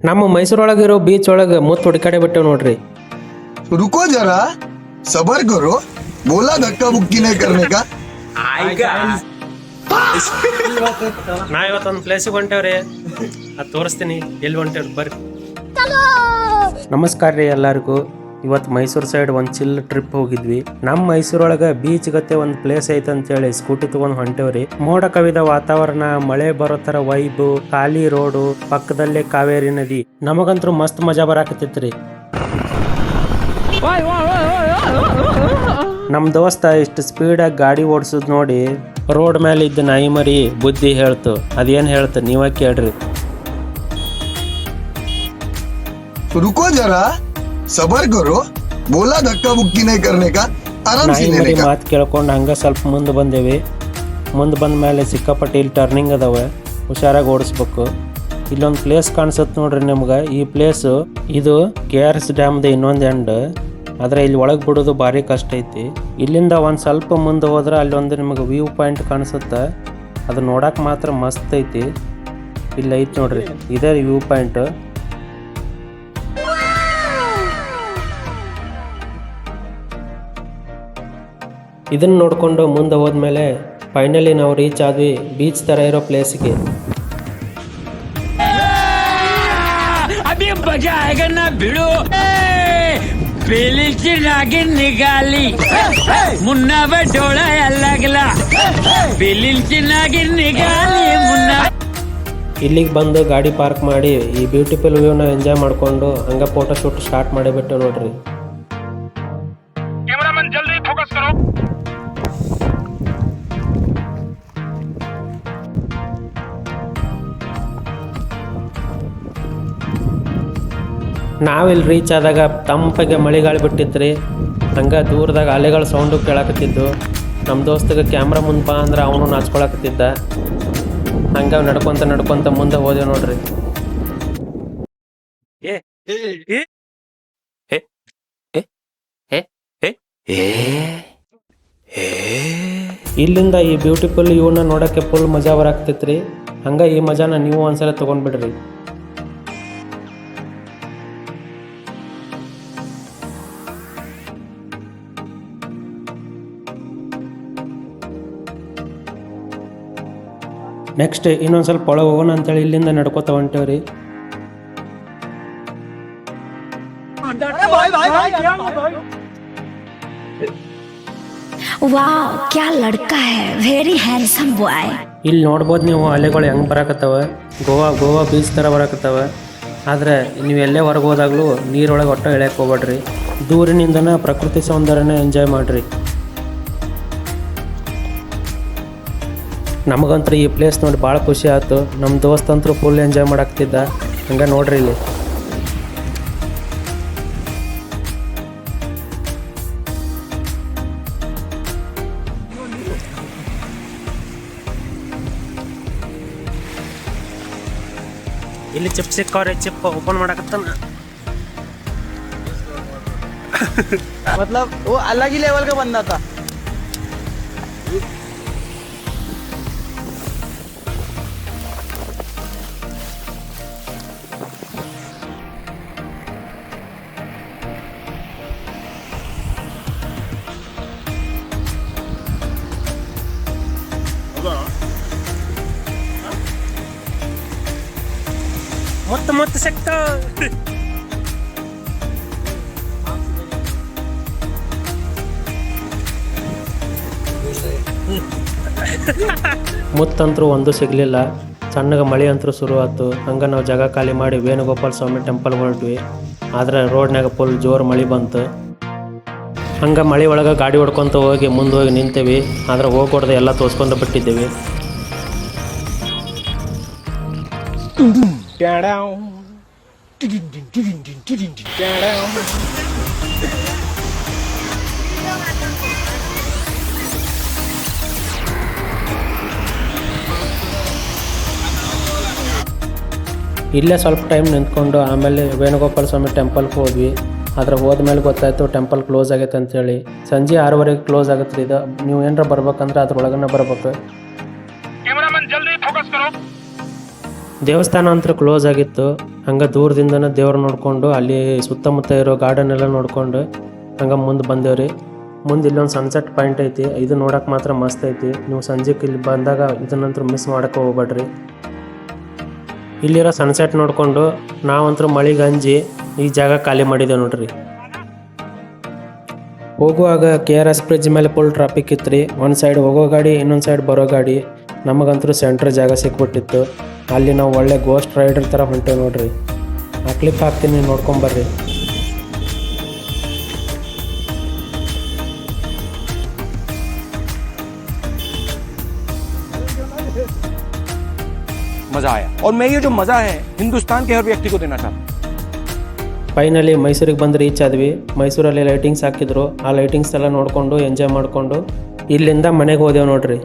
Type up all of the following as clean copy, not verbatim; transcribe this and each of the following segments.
ನಮ್ಮ ಮೈಸೂರೊಳಗಿರೋ ಬೀಚ್ ಒಳಗೆ ಮುತ್ತು ಹುಡುಕಾಡೆ ಬಿಟ್ಟೆವು ನೋಡ್ರಿ. रुको जरा सबर करो बोला धक्का मुक्की नहीं करने का ನಾ ಇವತ್ತೊಂದು ಪ್ಲೇಸಿಗೆ ಹೊಂಟೇವ್ರಿ, ಅದು ತೋರಿಸ್ತೀನಿ ಎಲ್ಲಿ ಹೊಂಟೇವ್ರಿ ಬರ್ರಿ. ನಮಸ್ಕಾರ ರೀ ಎಲ್ಲರಿಗೂ. ಇವತ್ತು ಮೈಸೂರು ಸೈಡ್ ಒಂದು ಚಿಲ್ ಟ್ರಿಪ್ ಹೋಗಿದ್ವಿ. ನಮ್ಮ ಮೈಸೂರೊಳಗೆ ಬೀಚ್ ಗತ್ತೆ ಒಂದು ಪ್ಲೇಸ್ ಐತೆ ಅಂತೇಳಿ ಸ್ಕೂಟಿ ತಗೊಂಡ್ ಹೊಂಟೇವ್ರಿ. ಮೋಡ ಕವಿದ ವಾತಾವರಣ, ಮಳೆ ಬರೋ ತರ ವೈಬು, ಖಾಲಿ ರೋಡು, ಪಕ್ಕದಲ್ಲೇ ಕಾವೇರಿ ನದಿ. ನಮಗಂತೂ ಮಸ್ತ್ ಮಜಾ ಬರಾಕತ್ತಿತ್ರಿ. ನಮ್ ದೋಸ್ತ ಇಷ್ಟು ಸ್ಪೀಡಾಗಿ ಗಾಡಿ ಓಡಿಸೋದ್ ನೋಡಿ ರೋಡ್ ಮೇಲೆ ಇದ್ದ ನಾಯಿ ಮರಿ ಬುದ್ಧಿ ಹೇಳ್ತು. ಅದೇನ್ ಹೇಳ್ತು ನೀವ ಕೇಳ್ರಿ. रुको जरा सबर करो बोला धक्का मुक्की नहीं करने का आराम से ನಾಯಿ लेने ಮರಿ का ಮಾತು ಕೇಳ್ಕೊಂಡು ಹಂಗ ಸ್ವಲ್ಪ ಮುಂದೆ ಬಂದೇವಿ. ಮುಂದೆ ಬಂದ ಮೇಲೆ ಸಿಕ್ಕಾಪಟ್ಟಿ ಇಲ್ಲಿ ಟರ್ನಿಂಗ್ ಅದಾವೆ, ಹುಷಾರಾಗಿ ಓಡಿಸ್ಬೇಕು. ಇಲ್ಲೊಂದು ಪ್ಲೇಸ್ ಕಾಣಿಸುತ್ತೆ ನೋಡ್ರಿ ನಿಮ್ಗೆ. ಈ ಪ್ಲೇಸು ಇದು KRS ಡ್ಯಾಮ್ದು ಇನ್ನೊಂದು ಎಂಡ್. ಆದರೆ ಇಲ್ಲಿ ಒಳಗೆ ಬಿಡೋದು ಭಾರಿ ಕಷ್ಟ ಐತಿ. ಇಲ್ಲಿಂದ ಒಂದು ಸ್ವಲ್ಪ ಮುಂದೆ ಹೋದ್ರೆ ಅಲ್ಲೊಂದು ನಿಮಗೆ ವ್ಯೂ ಪಾಯಿಂಟ್ ಕಾಣಿಸುತ್ತೆ. ಅದು ನೋಡಕ್ಕೆ ಮಾತ್ರ ಮಸ್ತ್ ಐತಿ. ಇಲ್ಲಿ ಐತಿ ನೋಡ್ರಿ, ಇದೇ ವ್ಯೂ ಪಾಯಿಂಟ್. ಇದನ್ನು ನೋಡಿಕೊಂಡು ಮುಂದೆ ಹೋದ್ಮೇಲೆ ಫೈನಲಿ ನಾವು ರೀಚ್ ಆದ್ವಿ ಬೀಚ್ ಥರ ಇರೋ ಪ್ಲೇಸ್ಗೆ. अभी मजा आएगा ना भिड़ो पेलीची नागिन निघाली मुन्ना डोळा लागला पेलीची नागिन निघाली मुन्ना. ಇಲ್ಲಿಗೆ ಬಂದು ಗಾಡಿ ಪಾರ್ಕ್ ಮಾಡಿ ಈ ಬ್ಯೂಟಿಫುಲ್ ವ್ಯೂನ ಎಂಜಾಯ್ ಮಾಡಿಕೊಂಡು ಹಂಗೆ ಫೋಟೋ ಶೂಟ್ ಸ್ಟಾರ್ಟ್ ಮಾಡಿಬಿಟ್ಟು ನೋಡ್ರಿ. कैमरामैन जल्दी फोकस करो. ನಾವಿಲ್ಲಿ ರೀಚ್ ಆದಾಗ ತಂಪಗೆ ಮಳೆಗಾಳಿ ಬಿಟ್ಟಿದ್ರಿ. ಹಂಗೆ ದೂರದಾಗ ಅಲೆಗಳ ಸೌಂಡು ಕೇಳಾಕತ್ತಿದ್ದು. ನಮ್ಮ ದೋಸ್ತಗೆ ಕ್ಯಾಮ್ರಾ ಮುಂದೆ ಬಾ ಅಂದ್ರೆ ಅವನು ನಾಚ್ಕೊಳಕತ್ತಿದ್ದ. ಹಂಗೆ ನಡ್ಕೊಂತ ಮುಂದೆ ಹೋದೆವು ನೋಡ್ರಿ. ಇಲ್ಲಿಂದ ಈ ಬ್ಯೂಟಿಫುಲ್ ಇವ್ನ ನೋಡೋಕ್ಕೆ ಫುಲ್ ಮಜಾ ಬರಾಕ್ತೈತ್ರಿ. ಹಂಗೆ ಈ ಮಜಾನ ನೀವು ಒಂದ್ಸಲ ತೊಗೊಂಡ್ಬಿಡ್ರಿ. ನೆಕ್ಸ್ಟ್ ಇನ್ನೊಂದು ಸ್ವಲ್ಪ ಒಳಗೆ ಹೋಗೋಣ ಅಂತೇಳಿ ಇಲ್ಲಿಂದ ನಡ್ಕೋತ ಹೊಂಟೇವ್ರಿ. वाह क्या लड़का है, वेरी हैंडसम बॉय. ಇಲ್ಲಿ ನೋಡ್ಬೋದು ನೀವು ಅಲೆಗಳು ಹೆಂಗೆ ಬರಾಕತ್ತವ. ಗೋವಾ ಬೀಚ್ ಥರ ಬರಾಕತ್ತವ. ಆದರೆ ನೀವು ಎಲ್ಲೇ ಹೊರಗೆ ಹೋದಾಗಲೂ ನೀರೊಳಗೆ ಒಟ್ಟು ಇಳ್ಯಕ್ಕೆ ಹೋಗ್ಬೇಡ್ರಿ. ದೂರಿನಿಂದನೇ ಪ್ರಕೃತಿ ಸೌಂದರ್ಯನ ಎಂಜಾಯ್ ಮಾಡಿರಿ. ನಮಗಂತೂ ಈ ಪ್ಲೇಸ್ ನೋಡಿ ಭಾಳ ಖುಷಿ ಆಯ್ತು. ನಮ್ಮ ದೋಸ್ತ ಅಂತೂ ಫುಲ್ ಎಂಜಾಯ್ ಮಾಡಾಕ್ತಿದ್ದ. ಹಂಗೆ ನೋಡ್ರಿ ಇಲ್ಲಿ ಇಲ್ಲಿ ಚಿಪ್ ಸಿಕ್ಕವ್ರೆ. ಚಿಪ್ ಓಪನ್ ಮಾಡಕತ್ತಾನ. मतलब वो अलग ही लेवल का बंदा था. ಮತ್ತೆ ಸಿಕ್ತ. ಮುತ್ತಂತರೂ ಒಂದು ಸಿಗಲಿಲ್ಲ. ಸಣ್ಣಗೆ ಮಳೆ ಅಂತರೂ ಶುರು ಆಯ್ತು. ಹಂಗೆ ನಾವು ಜಾಗ ಖಾಲಿ ಮಾಡಿ ವೇಣುಗೋಪಾಲ ಸ್ವಾಮಿ ಟೆಂಪಲ್ ಹೊರಟ್ವಿ. ಆದರೆ ರೋಡ್ನಾಗ ಫುಲ್ ಜೋರು ಮಳೆ ಬಂತು. ಹಂಗೆ ಮಳೆ ಒಳಗೆ ಗಾಡಿ ಹೊಡ್ಕೊತ ಹೋಗಿ ಮುಂದೆ ಹೋಗಿ ನಿಂತೇವಿ. ಆದರೆ ಹೋಗ್ಕೊಡ್ದೆ ಎಲ್ಲ ತೋರಿಸ್ಕೊಂಡು ಬಿಟ್ಟಿದ್ದೇವೆ. ಇಲ್ಲೇ ಸ್ವಲ್ಪ ಟೈಮ್ ನಿಂತ್ಕೊಂಡು ಆಮೇಲೆ ವೇಣುಗೋಪಾಲ ಸ್ವಾಮಿ ಟೆಂಪಲ್ಗೆ ಹೋದ್ವಿ. ಆದರೆ ಹೋದ್ಮೇಲೆ ಗೊತ್ತಾಯ್ತು ಟೆಂಪಲ್ ಕ್ಲೋಸ್ ಆಗೈತೆ ಅಂತೇಳಿ. ಸಂಜೆ 6:30ಗೆ ಕ್ಲೋಸ್ ಆಗುತ್ತೆ ಇದು. ನೀವು ಏನಾರ ಬರ್ಬೇಕಂದ್ರೆ ಅದ್ರೊಳಗನೆ ಬರ್ಬೇಕು. कैमरामैन जल्दी फोकस करो. ದೇವಸ್ಥಾನ ಅಂತೂ ಕ್ಲೋಸ್ ಆಗಿತ್ತು. ಹಂಗೆ ದೂರದಿಂದನೇ ದೇವ್ರು ನೋಡಿಕೊಂಡು ಅಲ್ಲಿ ಸುತ್ತಮುತ್ತ ಇರೋ ಗಾರ್ಡನ್ ಎಲ್ಲ ನೋಡ್ಕೊಂಡು ಹಂಗೆ ಮುಂದೆ ಬಂದೇವ್ರಿ. ಮುಂದೆ ಇಲ್ಲೊಂದು ಸನ್ಸೆಟ್ ಪಾಯಿಂಟ್ ಐತಿ, ಇದು ನೋಡೋಕೆ ಮಾತ್ರ ಮಸ್ತ್ ಐತಿ. ನೀವು ಸಂಜೆಗೆ ಇಲ್ಲಿ ಬಂದಾಗ ಇದನ್ನಂತೂ ಮಿಸ್ ಮಾಡೋಕೆ ಹೋಗ್ಬೇಡ್ರಿ. ಇಲ್ಲಿರೋ ಸನ್ಸೆಟ್ ನೋಡಿಕೊಂಡು ನಾವಂತೂ ಮಳೆಗೆ ಅಂಜಿ ಈ ಜಾಗ ಖಾಲಿ ಮಾಡಿದ್ದೇವೆ ನೋಡ್ರಿ. ಹೋಗುವಾಗ KRS ಬ್ರಿಡ್ಜ್ ಮೇಲೆ ಫುಲ್ ಟ್ರಾಫಿಕ್ ಇತ್ತು ರೀ. ಒಂದು ಸೈಡ್ ಹೋಗೋ ಗಾಡಿ, ಇನ್ನೊಂದು ಸೈಡ್ ಬರೋ ಗಾಡಿ. ನಮಗಂತೂ ಸೆಂಟ್ರ್ ಜಾಗ ಸಿಕ್ಬಿಟ್ಟಿತ್ತು. ಅಲ್ಲಿ ನಾವು ಒಳ್ಳೆ ಗೋಸ್ಟ್ ರೈಡರ್ ಥರ ಹೊಂಟೇವೆ ನೋಡ್ರಿ. ಆ ಕ್ಲಿಪ್ ಹಾಕ್ತೀನಿ, ನೋಡ್ಕೊಂಬರ್ರಿ. मजा आया और मैं ये जो मजा है हिंदुस्तान के हर व्यक्ति को देना चाहता हूँ. ಫೈನಲಿ ಮೈಸೂರಿಗೆ ಬಂದು ರೀಚ್ ಆದ್ವಿ. ಮೈಸೂರಲ್ಲಿ ಲೈಟಿಂಗ್ಸ್ ಹಾಕಿದ್ರು. ಆ ಲೈಟಿಂಗ್ಸ್ ಎಲ್ಲ ನೋಡಿಕೊಂಡು ಎಂಜಾಯ್ ಮಾಡಿಕೊಂಡು ಇಲ್ಲಿಂದ ಮನೆಗೆ ಹೋದೆವು ನೋಡ್ರಿ.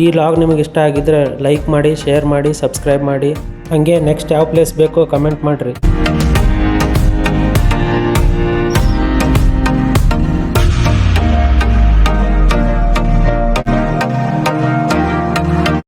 ಈ ಲಾಗ್ ನಿಮಗೆ ಇಷ್ಟ ಆಗಿದ್ರೆ ಲೈಕ್ ಮಾಡಿ, ಶೇರ್ ಮಾಡಿ, ಸಬ್ಸ್ಕ್ರೈಬ್ ಮಾಡಿ. ಹಾಗೆ ನೆಕ್ಸ್ಟ್ ಯಾವ ಪ್ಲೇಸ್ ಬೇಕೋ ಕಮೆಂಟ್ ಮಾಡಿರಿ.